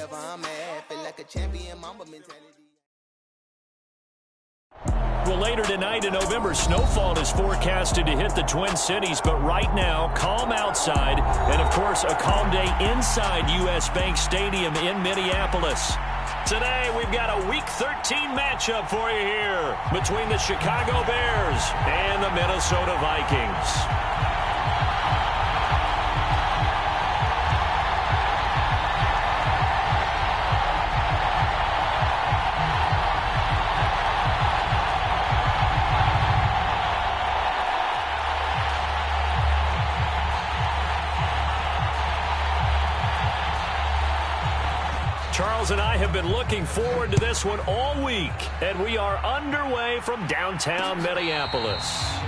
wherever I'm at. Feel like a champion, mamba mentality. Well, later tonight in November, snowfall is forecasted to hit the Twin Cities, but right now, calm outside, and of course, a calm day inside U.S. Bank Stadium in Minneapolis. Today, we've got a Week 13 matchup for you here between the Chicago Bears and the Minnesota Vikings. Charles and I have been looking forward to this one all week, and we are underway from downtown Minneapolis.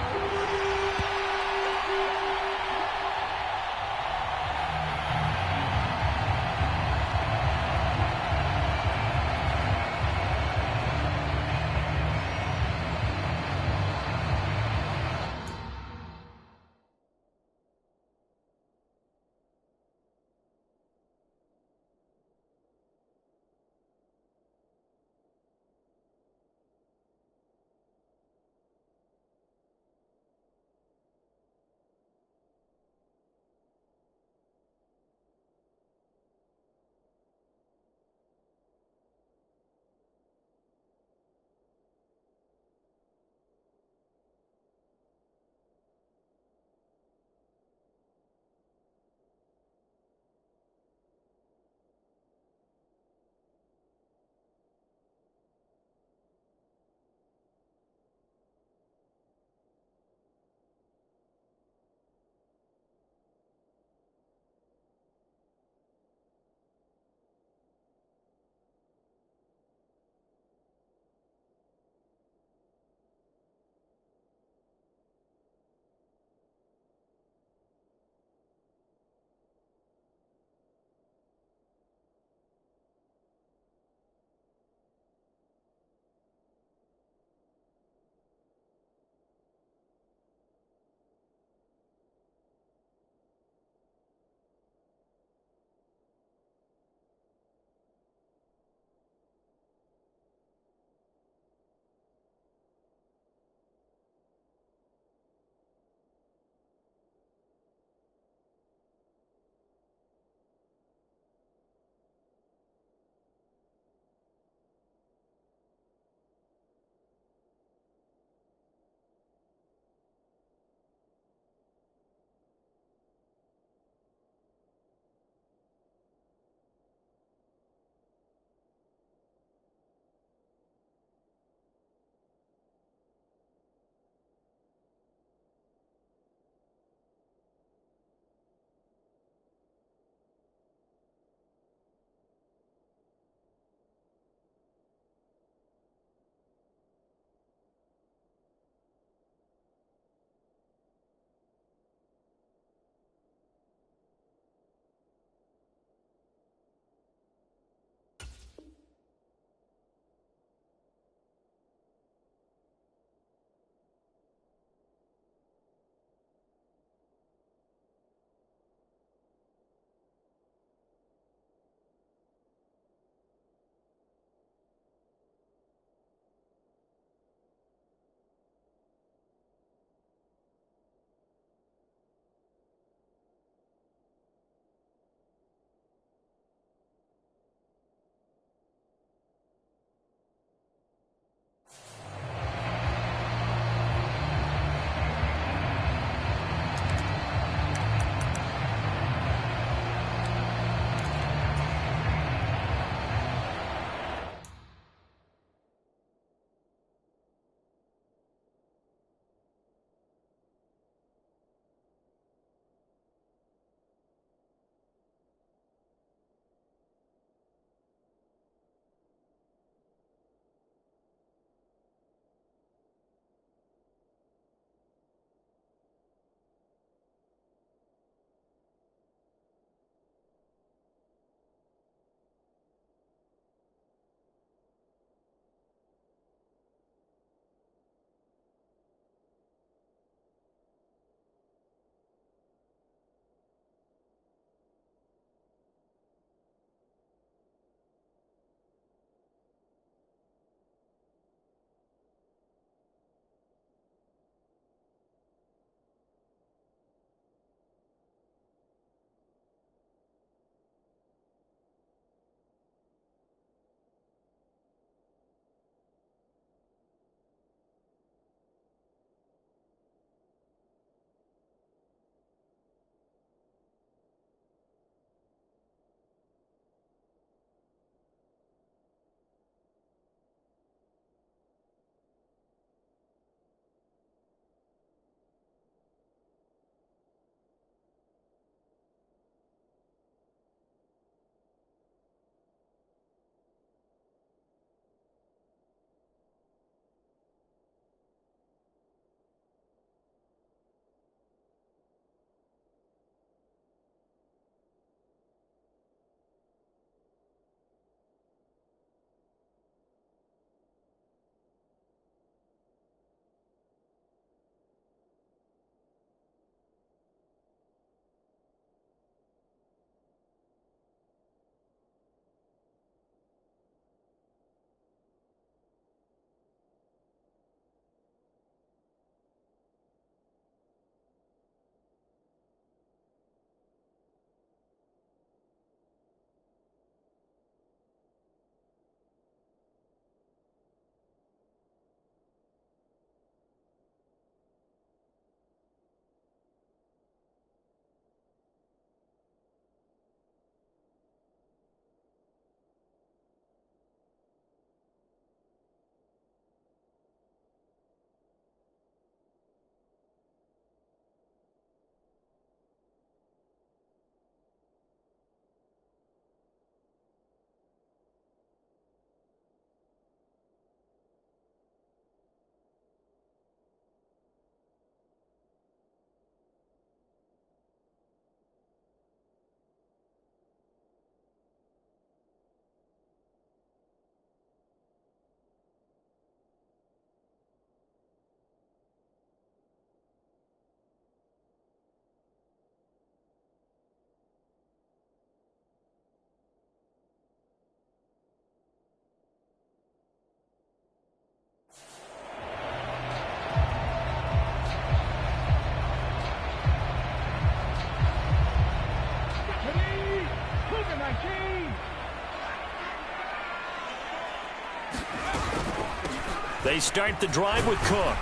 They start the drive with Cook.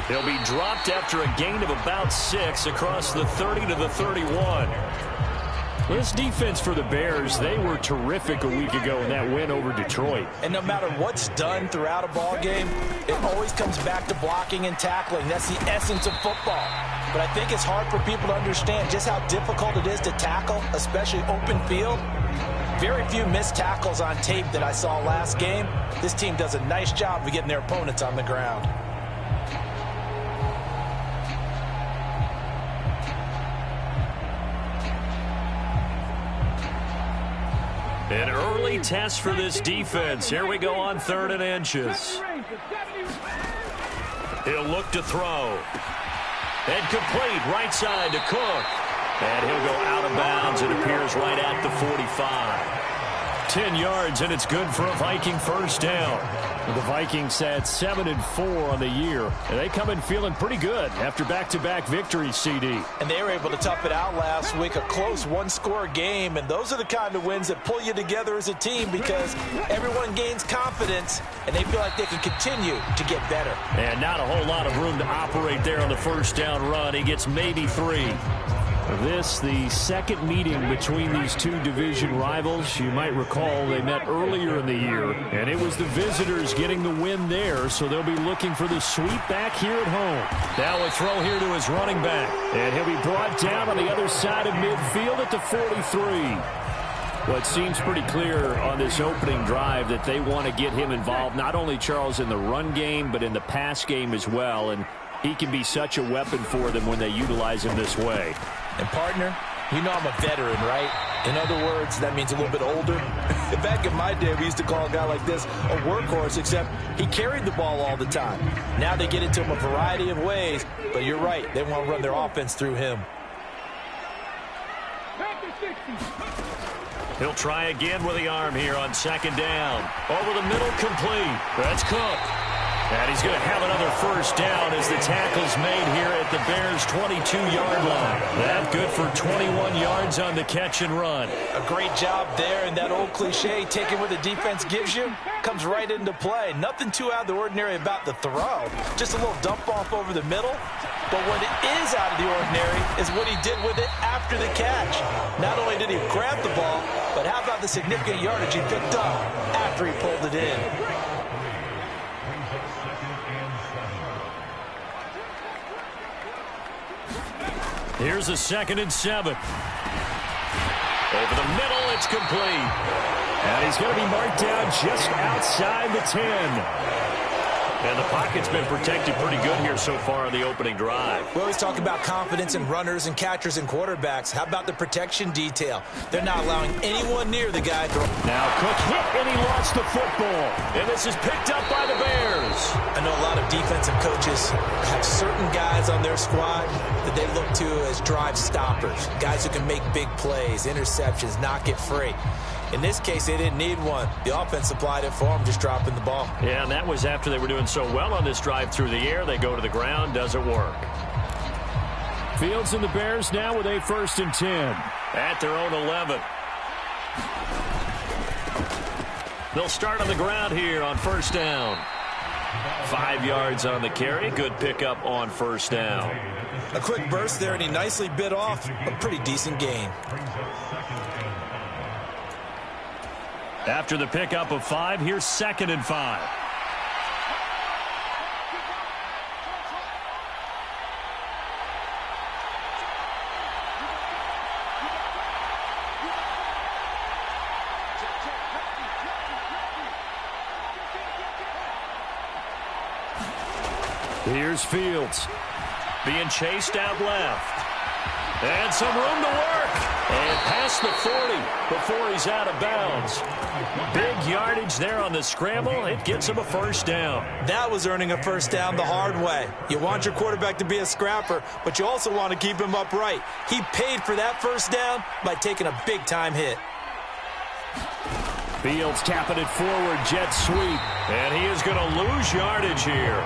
He'll be dropped after a gain of about 6 across the 30 to the 31. This defense for the Bears, they were terrific a week ago in that win over Detroit. And no matter what's done throughout a ball game, it always comes back to blocking and tackling. That's the essence of football. But I think it's hard for people to understand just how difficult it is to tackle, especially open field. Very few missed tackles on tape that I saw last game. This team does a nice job of getting their opponents on the ground. An early test for this defense. Here we go on 3rd and inches. He'll look to throw. And complete right side to Cook. And he'll go out of bounds. It appears right at the 45. 10 yards, and it's good for a Viking first down. The Vikings had 7-4 on the year, and they come in feeling pretty good after back-to-back victories, CD. And they were able to tough it out last week, a close one-score game, and those are the kind of wins that pull you together as a team because everyone gains confidence, and they feel like they can continue to get better. And not a whole lot of room to operate there on the first down run. He gets maybe 3. This, the second meeting between these two division rivals. You might recall they met earlier in the year, and it was the visitors getting the win there, so they'll be looking for the sweep back here at home. Now a throw here to his running back, and he'll be brought down on the other side of midfield at the 43. Well, it seems pretty clear on this opening drive that they want to get him involved, not only, Charles, in the run game, but in the pass game as well, and he can be such a weapon for them when they utilize him this way. And, partner, you know I'm a veteran, right? In other words, that means a little bit older. Back in my day, we used to call a guy like this a workhorse, except he carried the ball all the time. Now they get it to him a variety of ways, but you're right. They want to run their offense through him. He'll try again with the arm here on 2nd down. Over the middle, complete. That's Cook. And he's going to have another first down as the tackle's made here at the Bears' 22-yard line. That good for 21 yards on the catch and run. A great job there, and that old cliche, taking what the defense gives you, comes right into play. Nothing too out of the ordinary about the throw. Just a little dump off over the middle. But what is out of the ordinary is what he did with it after the catch. Not only did he grab the ball, but how about the significant yardage he picked up after he pulled it in. Here's a 2nd and 7. Over the middle, it's complete. And he's going to be marked down just outside the 10. And the pocket's been protected pretty good here so far on the opening drive. We always talk about confidence in runners and catchers and quarterbacks. How about the protection detail? They're not allowing anyone near the guy. Now Cook hit, and he lost the football. And this is picked up by the Bears. I know a lot of defensive coaches have certain guys on their squad that they look to as drive stoppers, guys who can make big plays, interceptions, knock it free. In this case, they didn't need one. The offense supplied it for them, just dropping the ball. Yeah, and that was after they were doing so well on this drive through the air. They go to the ground, doesn't work. Fields and the Bears now with a 1st and 10. At their own 11. They'll start on the ground here on 1st down. 5 yards on the carry. Good pickup on 1st down. A quick burst there, and he nicely bit off a pretty decent gain. After the pickup of 5, here's 2nd and 5. Here's Fields. Being chased out left. And some room to work. And past the 40 before he's out of bounds. Big yardage there on the scramble. It gets him a 1st down. That was earning a 1st down the hard way. You want your quarterback to be a scrapper, but you also want to keep him upright. He paid for that 1st down by taking a big-time hit. Fields tapping it forward, jet sweep. And he is going to lose yardage here.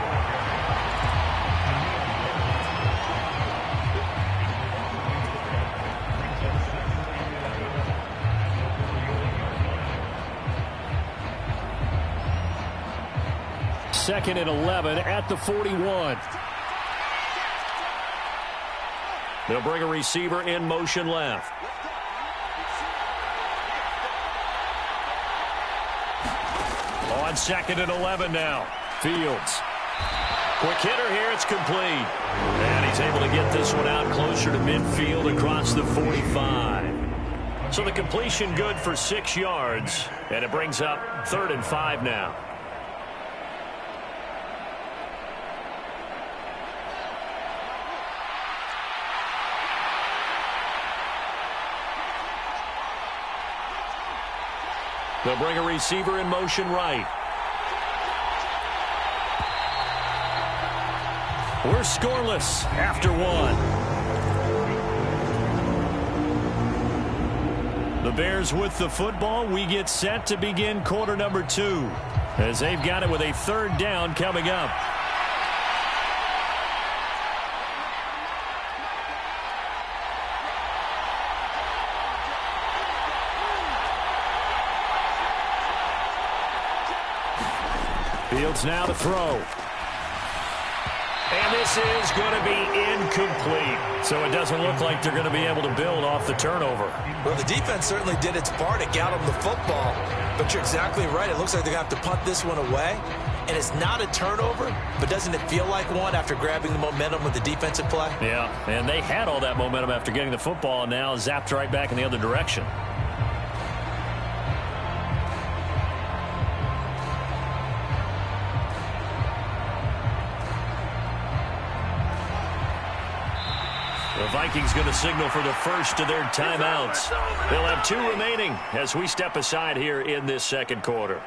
2nd and 11 at the 41. They'll bring a receiver in motion left. On 2nd and 11 now. Fields. Quick hitter here. It's complete. And he's able to get this one out closer to midfield across the 45. So the completion good for 6 yards. And it brings up 3rd and 5 now. They'll bring a receiver in motion right. We're scoreless after 1. The Bears with the football. We get set to begin quarter number 2 as they've got it with a 3rd down coming up. Fields now to throw. And this is going to be incomplete. So it doesn't look like they're going to be able to build off the turnover. Well, the defense certainly did its part to get them the football. But you're exactly right. It looks like they're going to have to punt this one away. And it's not a turnover, but doesn't it feel like one after grabbing the momentum with the defensive play? Yeah, and they had all that momentum after getting the football and now zapped right back in the other direction. The Vikings going to signal for the first of their timeouts. They'll have 2 remaining as we step aside here in this second quarter.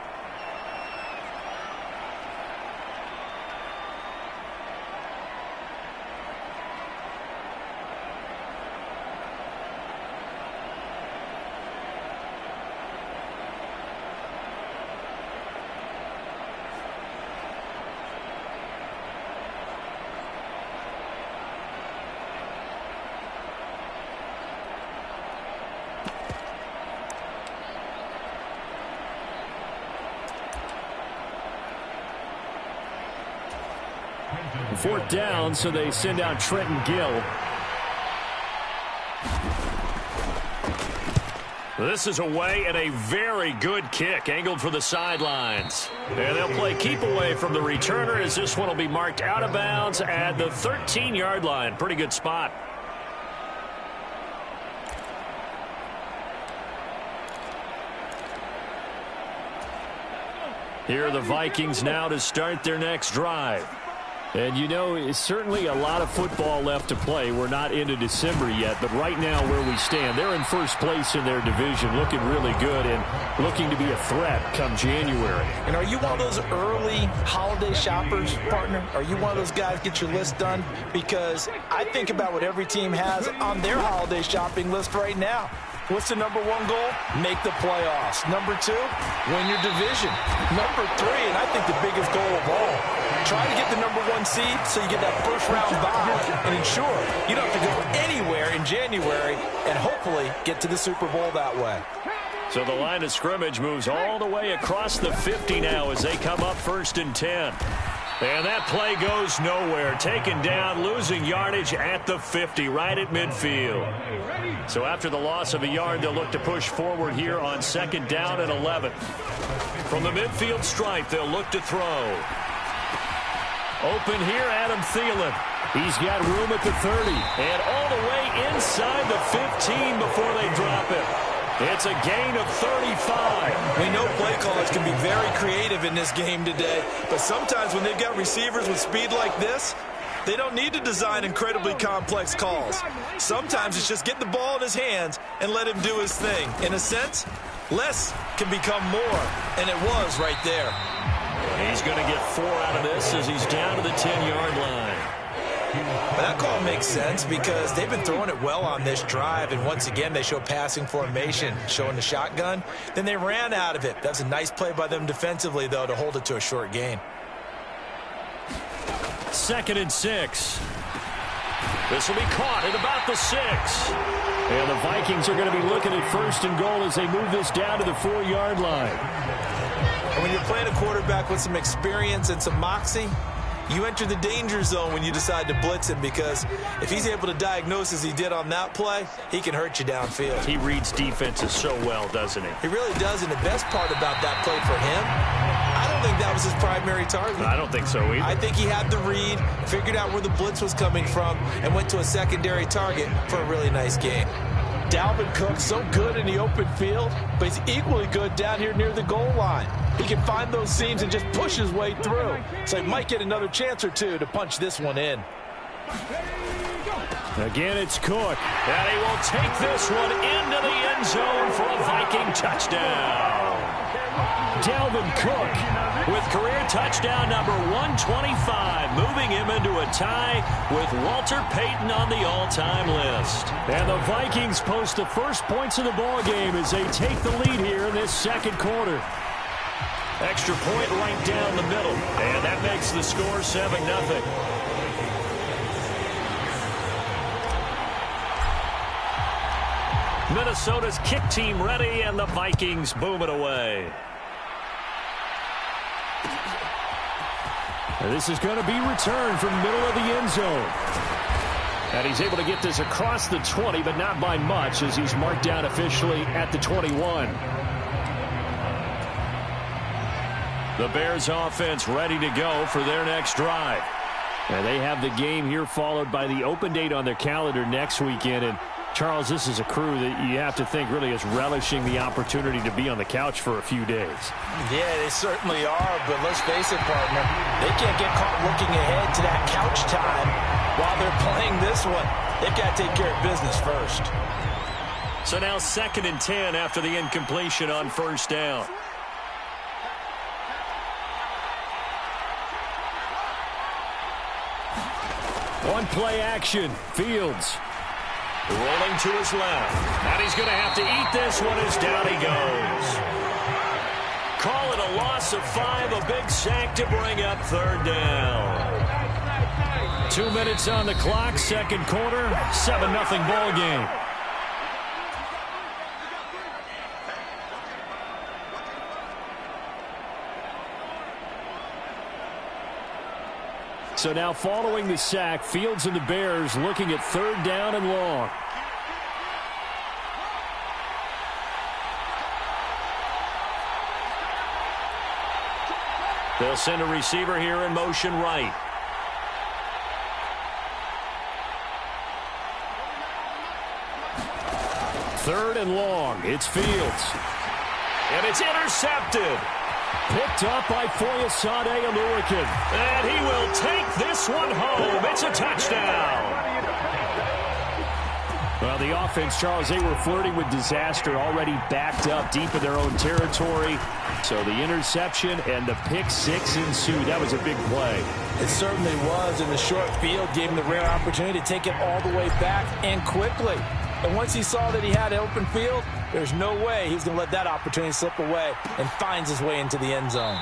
Fourth down, so they send out Trenton Gill. This is away and a very good kick angled for the sidelines. And they'll play keep away from the returner as this one will be marked out of bounds at the 13-yard line. Pretty good spot. Here are the Vikings now to start their next drive. And, you know, it's certainly a lot of football left to play. We're not into December yet, but right now where we stand, they're in first place in their division, looking really good and looking to be a threat come January. And are you one of those early holiday shoppers, partner? Are you one of those guys get your list done? Because I think about what every team has on their holiday shopping list right now. What's the #1 goal? Make the playoffs. #2, win your division. #3, and I think the biggest goal of all, try to get the #1 seed so you get that first-round bye and ensure you don't have to go anywhere in January and hopefully get to the Super Bowl that way. So the line of scrimmage moves all the way across the 50 now as they come up 1st and 10. And that play goes nowhere. Taken down, losing yardage at the 50, right at midfield. So after the loss of a yard, they'll look to push forward here on 2nd down and 11. From the midfield stripe, they'll look to throw. Open here, Adam Thielen. He's got room at the 30 and all the way inside the 15 before they drop it. It's a gain of 35. We know play callers can be very creative in this game today, but sometimes when they've got receivers with speed like this, they don't need to design incredibly complex calls. Sometimes it's just get the ball in his hands and let him do his thing. In a sense, less can become more, and it was right there. He's going to get 4 out of this as he's down to the 10-yard line. But that call makes sense because they've been throwing it well on this drive, and once again they show passing formation, showing the shotgun. Then they ran out of it. That's a nice play by them defensively, though, to hold it to a short gain. 2nd and 6. This will be caught at about the 6. And the Vikings are going to be looking at 1st and goal as they move this down to the 4-yard line. And when you're playing a quarterback with some experience and some moxie, you enter the danger zone when you decide to blitz him, because if he's able to diagnose as he did on that play, he can hurt you downfield. He reads defenses so well, doesn't he? He really does, and the best part about that play for him, I don't think that was his primary target. I don't think so either. I think he had the read, figured out where the blitz was coming from, and went to a secondary target for a really nice game. Dalvin Cook, so good in the open field, but he's equally good down here near the goal line. He can find those seams and just push his way through. So he might get another chance or two to punch this one in. Again, it's Cook. And he will take this one into the end zone for a Viking touchdown. Dalvin Cook with career touchdown number 125, moving him into a tie with Walter Payton on the all-time list. And the Vikings post the first points of the ball game as they take the lead here in this second quarter. Extra point right down the middle, and that makes the score 7-0. Minnesota's kick team ready, and the Vikings boom it away. And this is going to be returned from middle of the end zone. And he's able to get this across the 20, but not by much, as he's marked down officially at the 21. The Bears offense ready to go for their next drive. And they have the game here followed by the open date on their calendar next weekend. And Charles, this is a crew that you have to think really is relishing the opportunity to be on the couch for a few days. Yeah, they certainly are, but let's face it, partner, they can't get caught looking ahead to that couch time while they're playing this one. They've got to take care of business first. So now 2nd and 10 after the incompletion on first down. One play action. Fields rolling to his left. And he's going to have to eat this one as down he goes. Call it a loss of 5, a big sack to bring up 3rd down. 2 minutes on the clock, second quarter, 7-0 ball game. So now following the sack, Fields and the Bears looking at 3rd down and long. They'll send a receiver here in motion right. Third and long. It's Fields. And it's intercepted. Picked up by Foyesade Alurican. And he will take this one home. It's a touchdown. Well, the offense, Charles, they were flirting with disaster, already backed up deep in their own territory. So the interception and the pick six ensued. That was a big play. It certainly was, and the short field gave him the rare opportunity to take it all the way back and quickly. And once he saw that he had an open field, there's no way he's going to let that opportunity slip away, and finds his way into the end zone.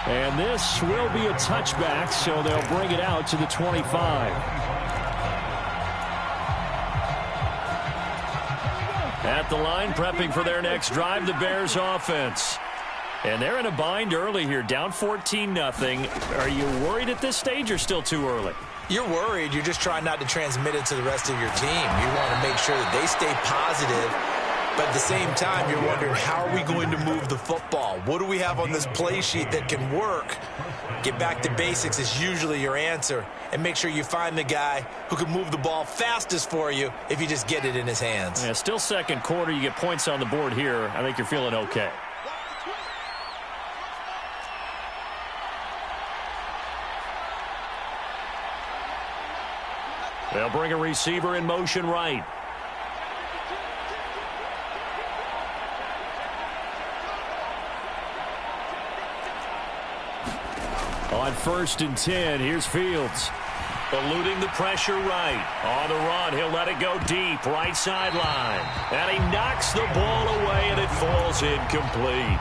And this will be a touchback, so they'll bring it out to the 25. At the line, prepping for their next drive, the Bears offense. And they're in a bind early here, down 14-0. Are you worried at this stage or still too early? You're worried. You're just trying not to transmit it to the rest of your team. You want to make sure that they stay positive, but at the same time, you're wondering, how are we going to move the football? What do we have on this play sheet that can work? Get back to basics is usually your answer, and make sure you find the guy who can move the ball fastest for you if you just get it in his hands. Yeah, still second quarter. You get points on the board here. I think you're feeling okay. They'll bring a receiver in motion right. On 1st and 10, here's Fields. Eluding the pressure right. On the run, he'll let it go deep, right sideline. And he knocks the ball away, and it falls incomplete.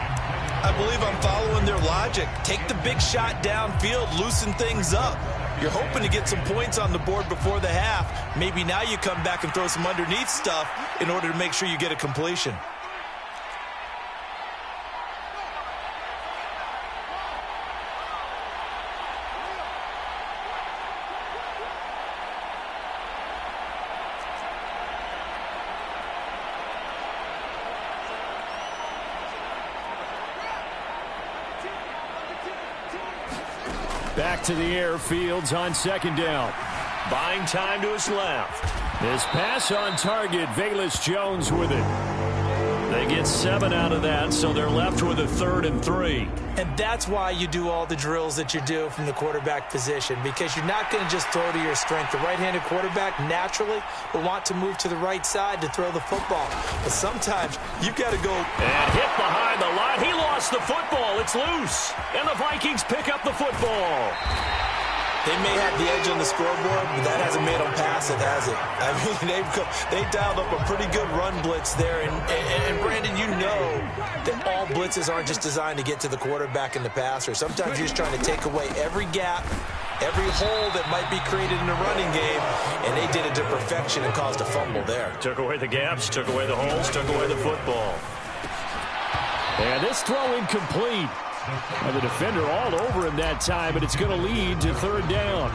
I believe I'm following their logic. Take the big shot downfield, loosen things up. You're hoping to get some points on the board before the half. Maybe now you come back and throw some underneath stuff in order to make sure you get a completion. Back to the air, Fields on second down. Buying time to his left. His pass on target, Velus Jones with it. They get 7 out of that, so they're left with a 3rd and 3. And that's why you do all the drills that you do from the quarterback position, because you're not going to just throw to your strength. The right-handed quarterback naturally will want to move to the right side to throw the football. But sometimes you've got to go. And hit behind the line. He lost the football. It's loose. And the Vikings pick up the football. They may have the edge on the scoreboard, but that hasn't made them pass it, has it? I mean, they dialed up a pretty good run blitz there. And Brandon, you know that all blitzes aren't just designed to get to the quarterback and the passer. Sometimes you're just trying to take away every gap, every hole that might be created in the running game, and they did it to perfection and caused a fumble there. Took away the gaps, took away the holes, took away the football. And this throw incomplete. And the defender all over him that time, but it's going to lead to 3rd down.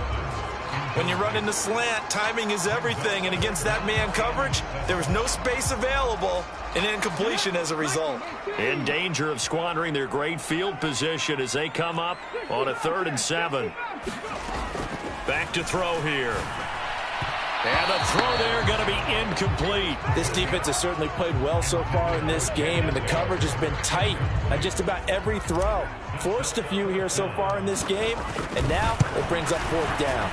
When you run in the slant, timing is everything, and against that man coverage, there was no space available, and incompletion as a result. In danger of squandering their great field position as they come up on a 3rd and 7. Back to throw here. And the throw there going to be incomplete. This defense has certainly played well so far in this game, and the coverage has been tight on just about every throw. Forced a few here so far in this game, and now it brings up 4th down.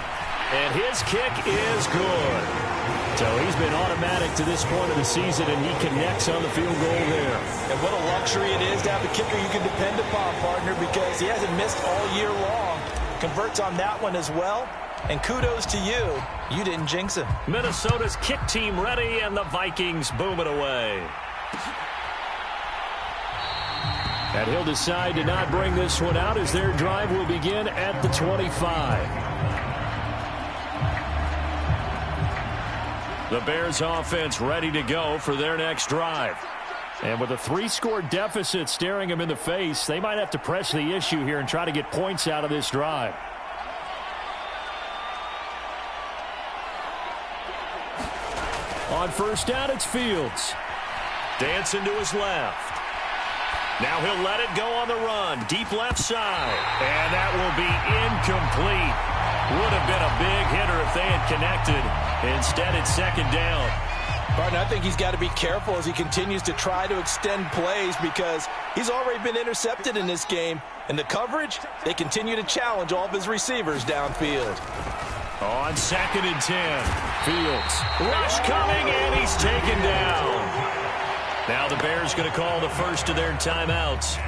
And his kick is good. So he's been automatic to this point of the season, and he connects on the field goal there. And what a luxury it is to have a kicker you can depend upon, partner, because he hasn't missed all year long. Converts on that one as well. And kudos to you. You didn't jinx him. Minnesota's kick team ready, and the Vikings boom it away. And he'll decide to not bring this one out as their drive will begin at the 25. The Bears offense ready to go for their next drive. And with a 3-score deficit staring them in the face, they might have to press the issue here and try to get points out of this drive. On first down, it's Fields. Dancing to his left. Now he'll let it go on the run. Deep left side. And that will be incomplete. Would have been a big hitter if they had connected. Instead, it's 2nd down. Partner, I think he's got to be careful as he continues to try to extend plays because he's already been intercepted in this game. And the coverage, they continue to challenge all of his receivers downfield. On 2nd and 10, Fields. Rush coming, and he's taken down. Now the Bears going to call the first of their timeouts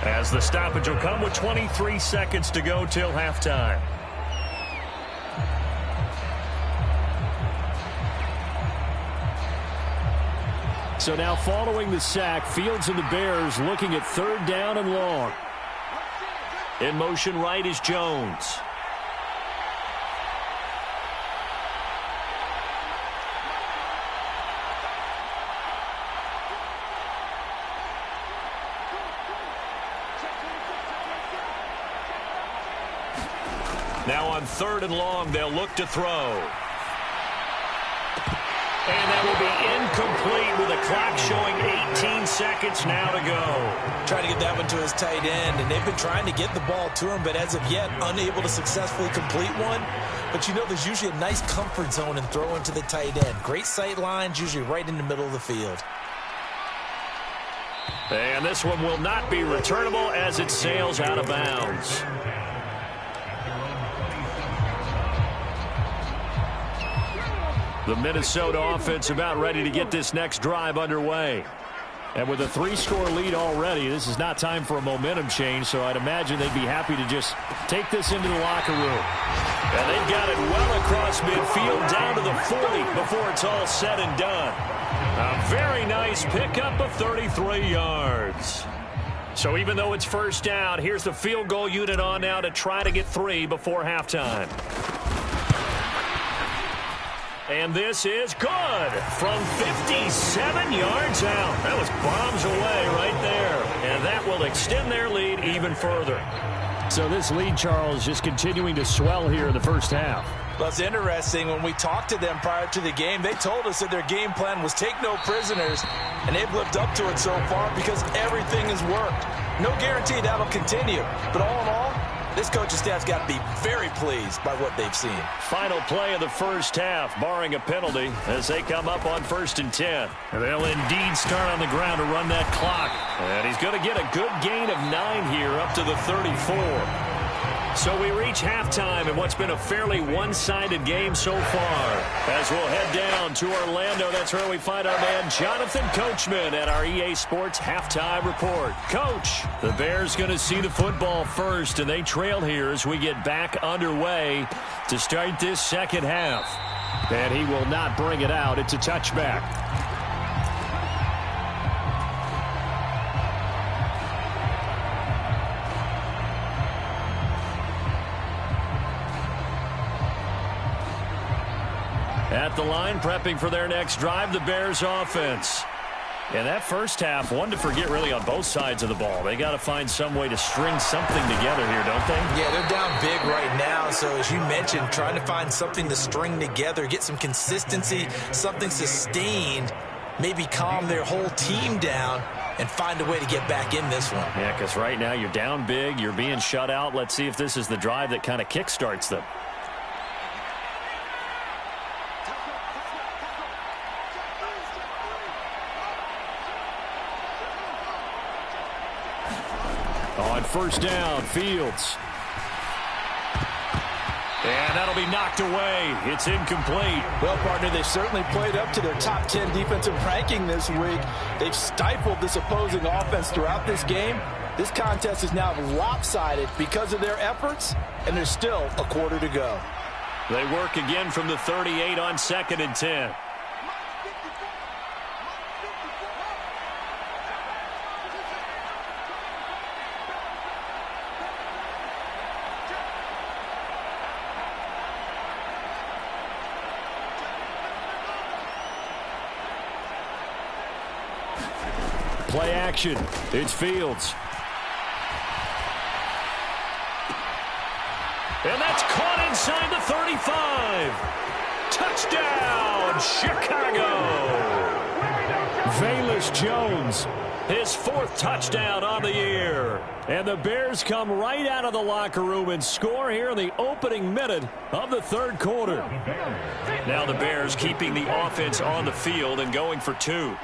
as the stoppage will come with 23 seconds to go till halftime. So now following the sack, Fields and the Bears looking at 3rd down and long. In motion right is Jones. Now on 3rd and long, they'll look to throw. And that will be incomplete with the clock showing 18 seconds now to go. Trying to get that one to his tight end, and they've been trying to get the ball to him, but as of yet, unable to successfully complete one. But you know there's usually a nice comfort zone in throwing to the tight end. Great sight lines, usually right in the middle of the field. And this one will not be returnable as it sails out of bounds. The Minnesota offense about ready to get this next drive underway. And with a 3-score lead already, this is not time for a momentum change, so I'd imagine they'd be happy to just take this into the locker room. And they've got it well across midfield down to the 40 before it's all said and done. A very nice pickup of 33 yards. So even though it's first down, here's the field goal unit on now to try to get 3 before halftime. And this is good from 57 yards out. That was bombs away right there. And that will extend their lead even further. So this lead, Charles, just continuing to swell here in the first half. Well, it's interesting. When we talked to them prior to the game, they told us that their game plan was take no prisoners, and they've lived up to it so far because everything has worked. No guarantee that'll continue, but all in all, This coaching staff's got to be very pleased by what they've seen. Final play of the first half, barring a penalty, as they come up on 1st and 10. They'll indeed start on the ground to run that clock. And he's going to get a good gain of 9 here up to the 34. So we reach halftime in what's been a fairly one-sided game so far. As we'll head down to Orlando, that's where we find our man Jonathan Coachman at our EA Sports Halftime Report. Coach, the Bears going to see the football first, and they trail here as we get back underway to start this second half. And he will not bring it out. It's a touchback. At the line, prepping for their next drive, the Bears offense. And that first half, one to forget really on both sides of the ball. They got to find some way to string something together here, don't they? Yeah, they're down big right now. So as you mentioned, trying to find something to string together, get some consistency, something sustained, maybe calm their whole team down and find a way to get back in this one. Yeah, because right now you're down big, you're being shut out. Let's see if this is the drive that kind of kickstarts them. On first down, Fields. And that'll be knocked away. It's incomplete. Well, partner, they've certainly played up to their top 10 defensive ranking this week. They've stifled this opposing offense throughout this game. This contest is now lopsided because of their efforts, and there's still a quarter to go. They work again from the 38 on 2nd and 10. Play action. It's Fields. And that's caught inside the 35. Touchdown, Chicago. Velus Jones, his 4th touchdown on the year. And the Bears come right out of the locker room and score here in the opening minute of the 3rd quarter. Now the Bears keeping the offense on the field and going for 2.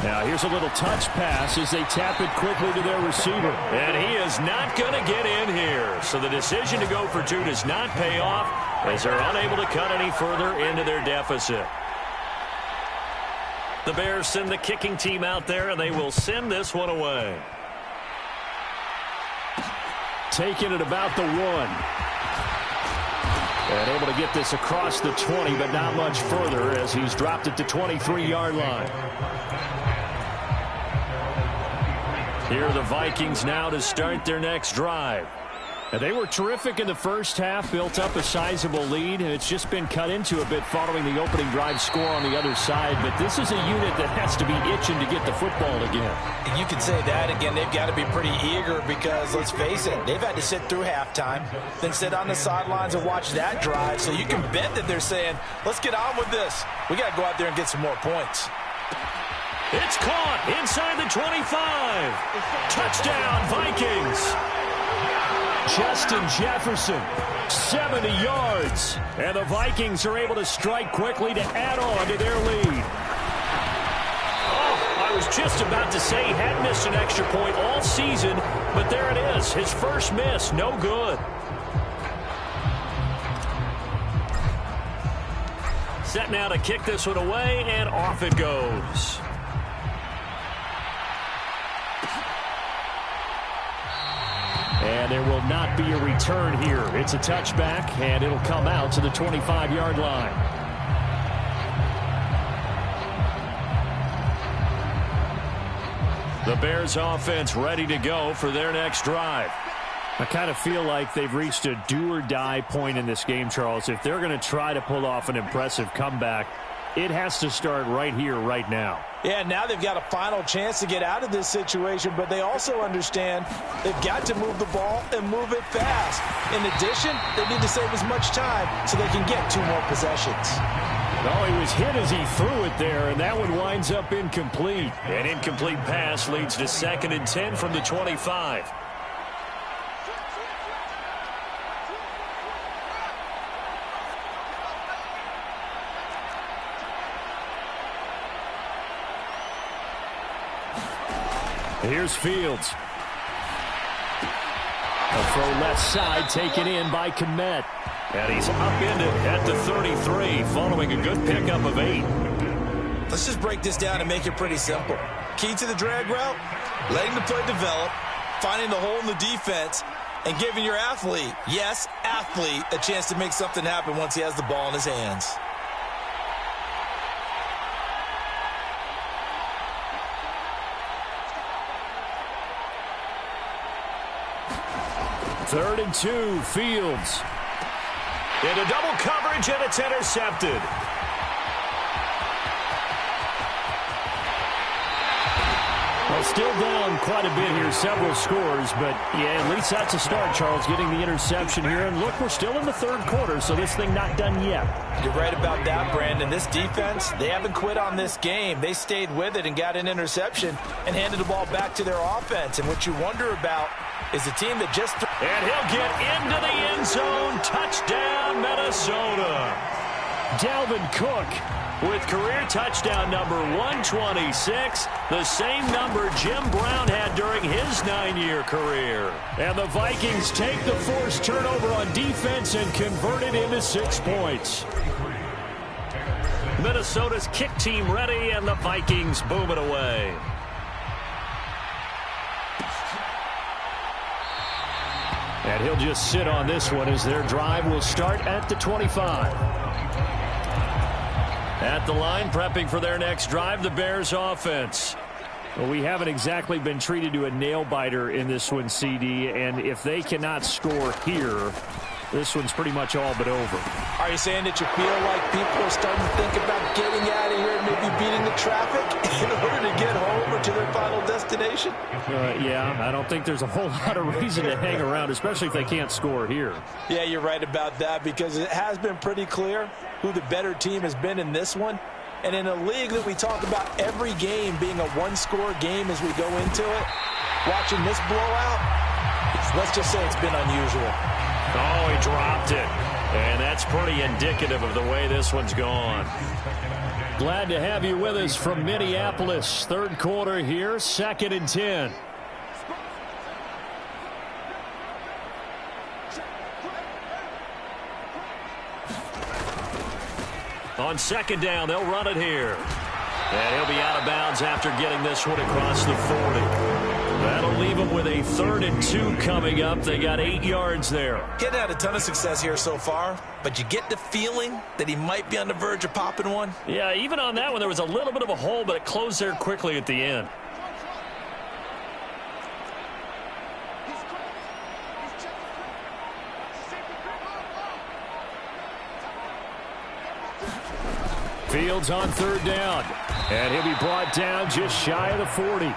Now here's a little touch pass as they tap it quickly to their receiver. And he is not going to get in here. So the decision to go for 2 does not pay off as they're unable to cut any further into their deficit. The Bears send the kicking team out there, and they will send this one away. Taking it about the 1. And able to get this across the 20, but not much further as he's dropped it to 23-yard line. Here are the Vikings now to start their next drive. And they were terrific in the first half, built up a sizable lead, and it's just been cut into a bit following the opening drive score on the other side. But this is a unit that has to be itching to get the football again. You could say that again. They've got to be pretty eager because, let's face it, they've had to sit through halftime, then sit on the sidelines and watch that drive. So you can bet that they're saying, let's get on with this. We got to go out there and get some more points. It's caught inside the 25. Touchdown, Vikings. Justin Jefferson, 70 yards. And the Vikings are able to strike quickly to add on to their lead. Oh, I was just about to say he had missed an extra point all season, but there it is. His first miss, no good. Set now to kick this one away, and off it goes. And there will not be a return here. It's a touchback, and it'll come out to the 25-yard line. The Bears offense ready to go for their next drive. I kind of feel like they've reached a do-or-die point in this game, Charles. If they're going to try to pull off an impressive comeback, it has to start right here, right now. Yeah, now they've got a final chance to get out of this situation, but they also understand they've got to move the ball and move it fast. In addition, they need to save as much time so they can get 2 more possessions. Oh, he was hit as he threw it there, and that one winds up incomplete. An incomplete pass leads to 2nd and 10 from the 25. Here's Fields. A throw left side taken in by Kmet. And he's upended at the 33 following a good pickup of 8. Let's just break this down and make it pretty simple. Key to the drag route, letting the play develop, finding the hole in the defense, and giving your athlete, yes, athlete, a chance to make something happen once he has the ball in his hands. Third and 2, Fields. Into double coverage, and it's intercepted. Well, still down quite a bit here, several scores, but yeah, at least that's a start, Charles, getting the interception here. And look, we're still in the third quarter, so this thing not done yet. You're right about that, Brandon. This defense, they haven't quit on this game. They stayed with it and got an interception and handed the ball back to their offense. And what you wonder about is the team that just... And he'll get into the end zone. Touchdown, Minnesota. Dalvin Cook with career touchdown number 126, the same number Jim Brown had during his 9-year career. And the Vikings take the forced turnover on defense and convert it into 6 points. Minnesota's kick team ready, and the Vikings boom it away. And he'll just sit on this one as their drive will start at the 25. At the line, prepping for their next drive, the Bears offense. Well, we haven't exactly been treated to a nail-biter in this one, CD, and if they cannot score here, this one's pretty much all but over. Are you saying that you feel like people are starting to think about getting out of here and maybe beating the traffic in order to get home or to their final destination? Yeah, I don't think there's a whole lot of reason to hang around, especially if they can't score here. Yeah, you're right about that, because it has been pretty clear who the better team has been in this one. And in a league that we talk about every game being a one-score game as we go into it, watching this blowout, let's just say it's been unusual. Oh, he dropped it. And that's pretty indicative of the way this one's gone. Glad to have you with us from Minneapolis. Third quarter here, 2nd and 10. On 2nd down, they'll run it here. And he'll be out of bounds after getting this one across the 40. That'll leave them with a 3rd and 2 coming up. They got 8 yards there. Getting had a ton of success here so far, but you get the feeling that he might be on the verge of popping one. Yeah, even on that one, there was a little bit of a hole, but it closed there quickly at the end. Fields on 3rd down, and he'll be brought down just shy of the 40.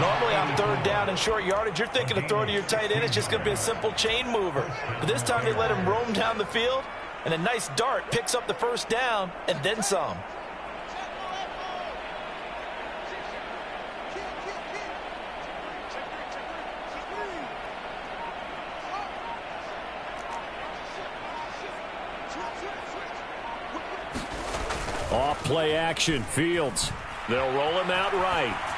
Normally on 3rd down and short yardage, you're thinking to throw to your tight end. It's just going to be a simple chain mover. But this time they let him roam down the field, and a nice dart picks up the 1st down and then some. Off play action, Fields. They'll roll him out right.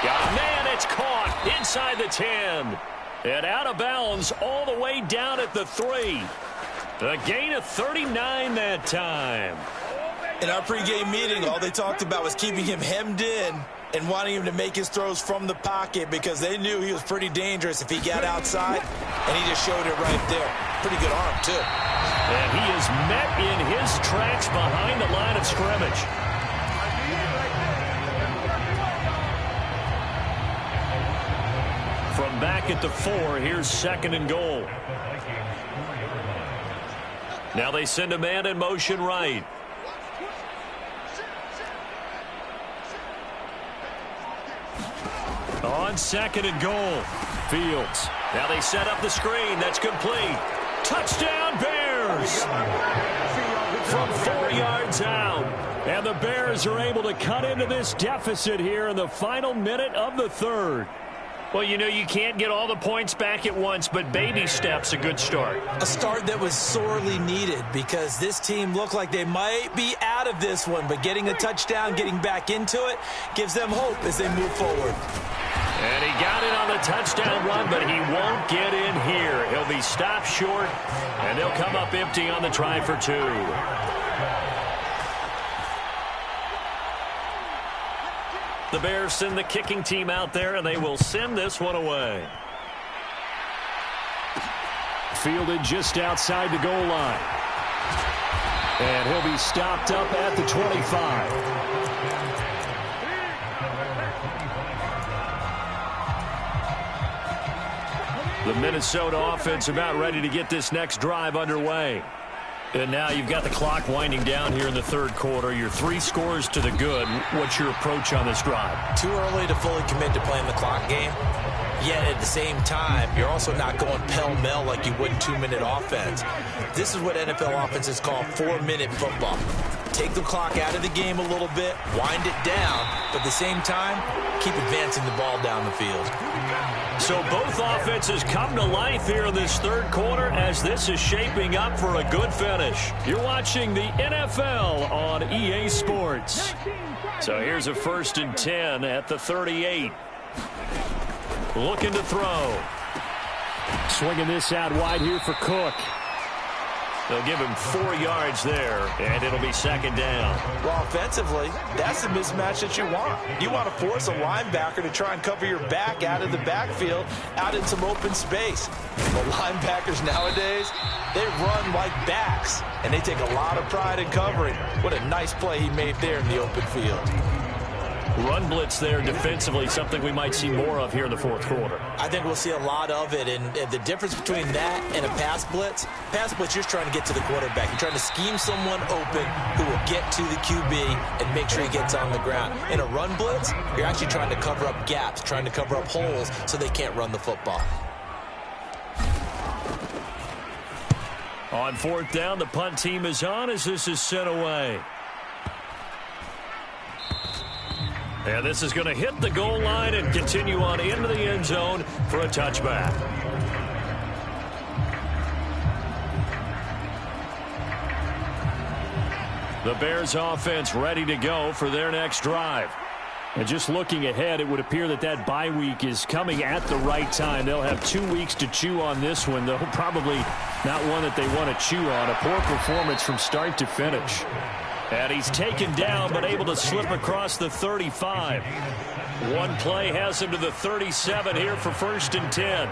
Got a man, it's caught inside the 10. And out of bounds all the way down at the 3. A gain of 39 that time. In our pregame meeting, all they talked about was keeping him hemmed in and wanting him to make his throws from the pocket because they knew he was pretty dangerous if he got outside, and he just showed it right there. Pretty good arm, too. And he is met in his tracks behind the line of scrimmage. From back at the 4, here's 2nd and goal. Now they send a man in motion right. On 2nd and goal, Fields. Now they set up the screen. That's complete. Touchdown, Bears! from 4 yards out. And the Bears are able to cut into this deficit here in the final minute of the third. Well, you know, you can't get all the points back at once, but baby steps a good start. A start that was sorely needed because this team looked like they might be out of this one, but getting a touchdown, getting back into it, gives them hope as they move forward. And he got it on the touchdown run, but he won't get in here. He'll be stopped short, and they'll come up empty on the try for 2. The Bears send the kicking team out there, and they will send this one away. Fielded just outside the goal line. And he'll be stopped up at the 25. The Minnesota offense about ready to get this next drive underway. And now you've got the clock winding down here in the third quarter. Your 3 scores to the good. What's your approach on this drive? Too early to fully commit to playing the clock game. Yet at the same time, you're also not going pell-mell like you would in 2-minute offense. This is what NFL offenses call 4-minute football. Take the clock out of the game a little bit, wind it down, but at the same time, keep advancing the ball down the field. So both offenses come to life here in this third quarter as this is shaping up for a good finish. You're watching the NFL on EA Sports. So here's a 1st and 10 at the 38. Looking to throw. Swinging this out wide here for Cook. They'll give him 4 yards there, and it'll be 2nd down. Well, offensively, that's the mismatch that you want. You want to force a linebacker to try and cover your back out of the backfield, out in some open space. The linebackers nowadays, they run like backs, and they take a lot of pride in covering. What a nice play he made there in the open field. Run blitz there defensively, something we might see more of here in the fourth quarter. I think we'll see a lot of it, and the difference between that and a pass blitz, you're trying to get to the quarterback. You're trying to scheme someone open who will get to the QB and make sure he gets on the ground. In a run blitz, you're actually trying to cover up gaps, trying to cover up holes so they can't run the football. On 4th down, the punt team is on as this is sent away. And this is going to hit the goal line and continue on into the end zone for a touchback. The Bears offense ready to go for their next drive. And just looking ahead, it would appear that that bye week is coming at the right time. They'll have 2 weeks to chew on this one, though probably not one that they want to chew on. A poor performance from start to finish. And he's taken down but able to slip across the 35. One play has him to the 37 here for 1st and 10.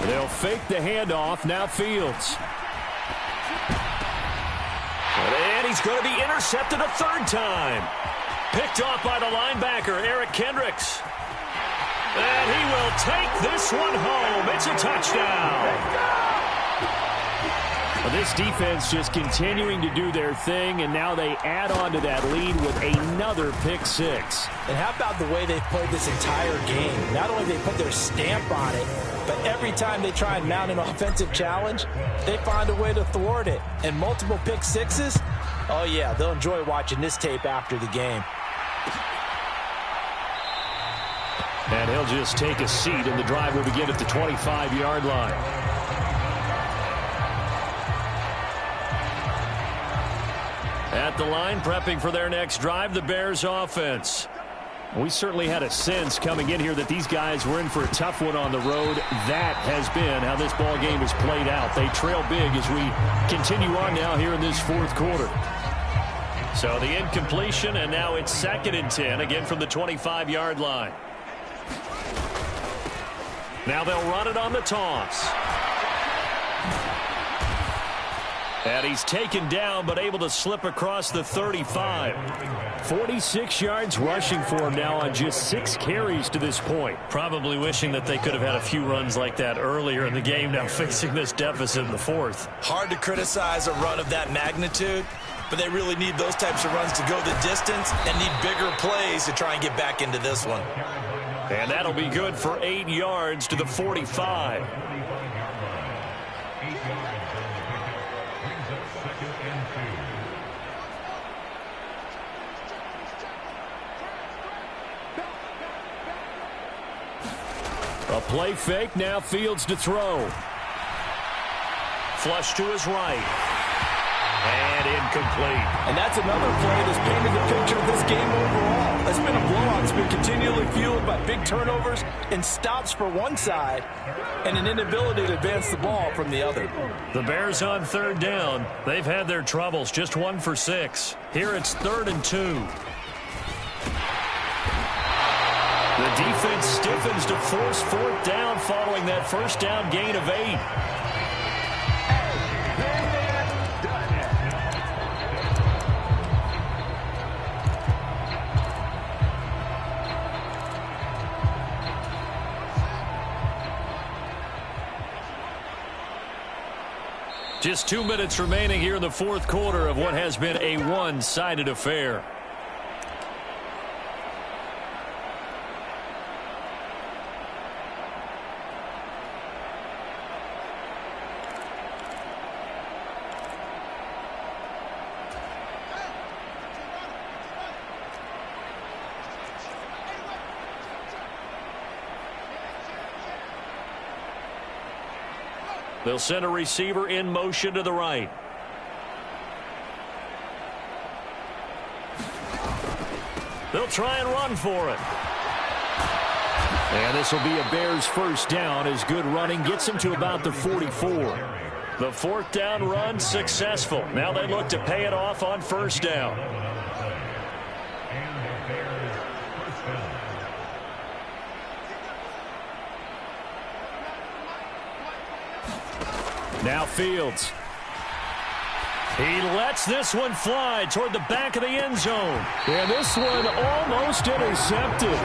They'll fake the handoff. Now Fields. And he's going to be intercepted a 3rd time. Picked off by the linebacker, Eric Kendricks. And he will take this one home. It's a touchdown. Well, this defense just continuing to do their thing, and now they add on to that lead with another pick 6. And how about the way they've played this entire game? Not only they put their stamp on it, but every time they try and mount an offensive challenge, they find a way to thwart it. And multiple pick 6s, oh yeah, they'll enjoy watching this tape after the game. And he'll just take a seat, and the drive will begin at the 25-yard line. At the line, prepping for their next drive, the Bears offense. We certainly had a sense coming in here that these guys were in for a tough one on the road. That has been how this ball game has played out. They trail big as we continue on now here in this 4th quarter. So the incompletion, and now it's 2nd and 10, again from the 25-yard line. Now they'll run it on the toss. And he's taken down but able to slip across the 35. 46 yards rushing for him now on just 6 carries to this point. Probably wishing that they could have had a few runs like that earlier in the game, now facing this deficit in the 4th. Hard to criticize a run of that magnitude, but they really need those types of runs to go the distance and need bigger plays to try and get back into this one. And that'll be good for 8 yards to the 45. A play fake, now Fields to throw. Flush to his right. And incomplete. And that's another play that's painted the picture of this game overall. It's been a blowout. It's been continually fueled by big turnovers and stops for one side and an inability to advance the ball from the other. The Bears on third down. They've had their troubles, just 1 for 6. Here it's 3rd and 2. The defense stiffens to force 4th down following that first down gain of 8. Just 2 minutes remaining here in the 4th quarter of what has been a one-sided affair. They'll send a receiver in motion to the right. They'll try and run for it. And this will be a Bears first down as good running gets them to about the 44. The 4th down run successful. Now they look to pay it off on first down. Now Fields. He lets this one fly toward the back of the end zone. And this one almost intercepted.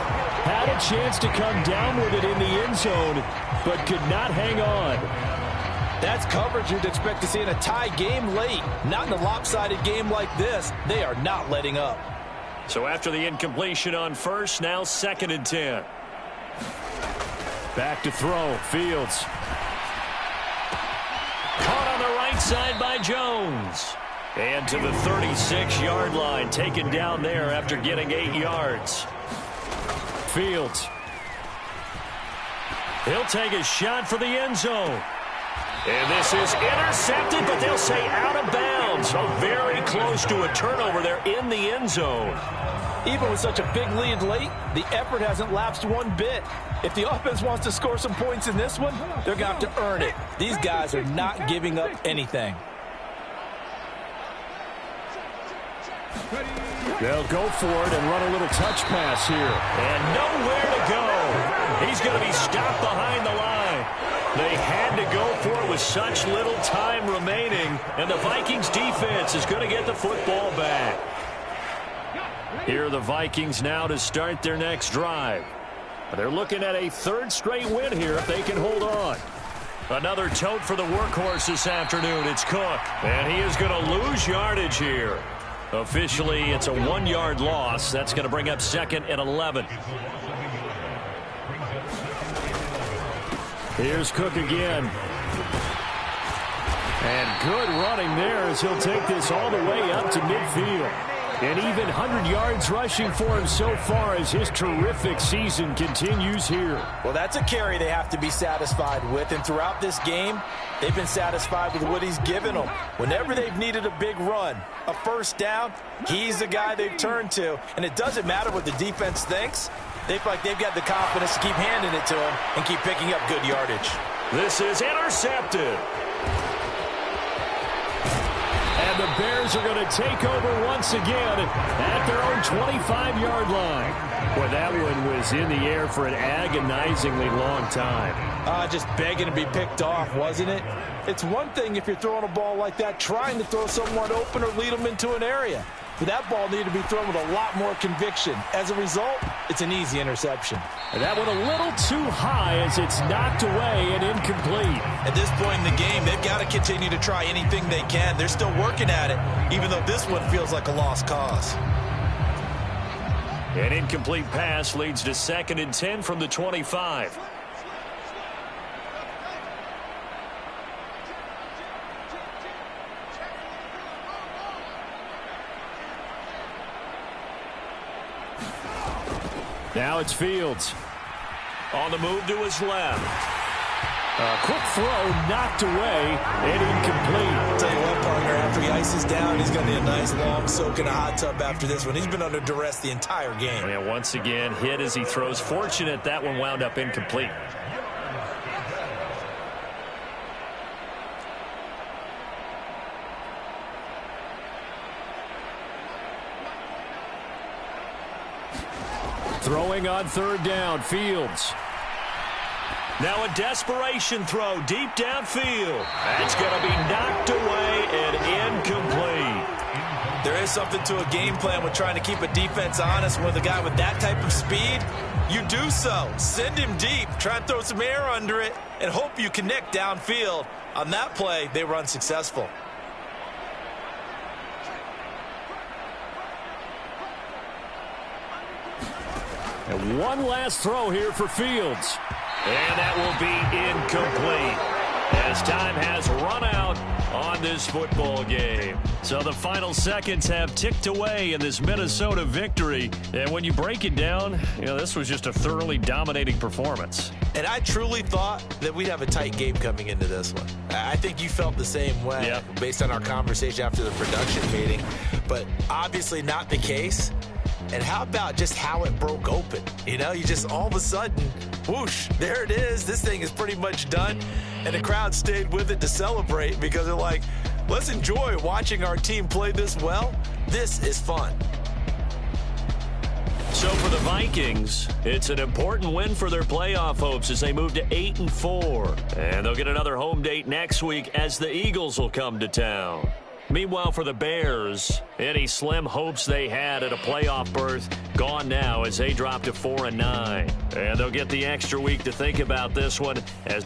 Had a chance to come down with it in the end zone, but could not hang on. That's coverage you'd expect to see in a tie game late. Not in a lopsided game like this. They are not letting up. So after the incompletion on first, now 2nd and 10. Back to throw. Fields. Caught on the right side by Jones. And to the 36-yard line, taken down there after getting 8 yards. Fields. He'll take a shot for the end zone. And this is intercepted, but they'll say out of bounds. So very close to a turnover there in the end zone. Even with such a big lead late, the effort hasn't lapsed one bit. If the offense wants to score some points in this one, they're going to have to earn it. These guys are not giving up anything. They'll go for it and run a little touch pass here. And nowhere to go. He's going to be stopped behind the line. They had to go for it with such little time remaining. And the Vikings defense is going to get the football back. Here are the Vikings now to start their next drive. They're looking at a 3rd straight win here if they can hold on. Another tote for the workhorse this afternoon. It's Cook. And he is going to lose yardage here. Officially, it's a 1-yard loss. That's going to bring up 2nd and 11. Here's Cook again. And good running there as he'll take this all the way up to midfield. And even 100 yards rushing for him so far as his terrific season continues here. Well, that's a carry they have to be satisfied with. And throughout this game, they've been satisfied with what he's given them. Whenever they've needed a big run, a first down, he's the guy they've turned to. And it doesn't matter what the defense thinks. They feel like they've got the confidence to keep handing it to him and keep picking up good yardage. This is intercepted. And the Bears are going to take over once again at their own 25-yard line. Boy, that one was in the air for an agonizingly long time. Just begging to be picked off, wasn't it? It's one thing if you're throwing a ball like that, trying to throw someone open or lead them into an area. But that ball needed to be thrown with a lot more conviction. As a result, it's an easy interception. And that one a little too high as it's knocked away and incomplete. At this point in the game, they've got to continue to try anything they can. They're still working at it, even though this one feels like a lost cause. An incomplete pass leads to 2nd and 10 from the 25. Now it's Fields. On the move to his left. A quick throw knocked away and incomplete. I'll tell you what, partner, after he ices down, he's going to need a nice long soak in a hot tub after this one. He's been under duress the entire game. And once again, hit as he throws. Fortunate that one wound up incomplete. Throwing on 3rd down, Fields. Now a desperation throw deep downfield. That's going to be knocked away and incomplete. There is something to a game plan with trying to keep a defense honest with a guy with that type of speed. You do so. Send him deep. Try and throw some air under it and hope you connect downfield. On that play, they were unsuccessful. And one last throw here for Fields. And that will be incomplete as time has run out on this football game. So the final seconds have ticked away in this Minnesota victory. And when you break it down, this was just a thoroughly dominating performance. And I truly thought that we'd have a tight game coming into this one. I think you felt the same way based on our conversation after the production meeting. But obviously not the case. And how about just how it broke open? You just all of a sudden, whoosh, there it is. This thing is pretty much done. And the crowd stayed with it to celebrate because they're like, let's enjoy watching our team play this well. This is fun. So for the Vikings, it's an important win for their playoff hopes as they move to 8-4. And they'll get another home date next week as the Eagles will come to town. Meanwhile, for the Bears, any slim hopes they had at a playoff berth gone now as they drop to 4-9. And they'll get the extra week to think about this one as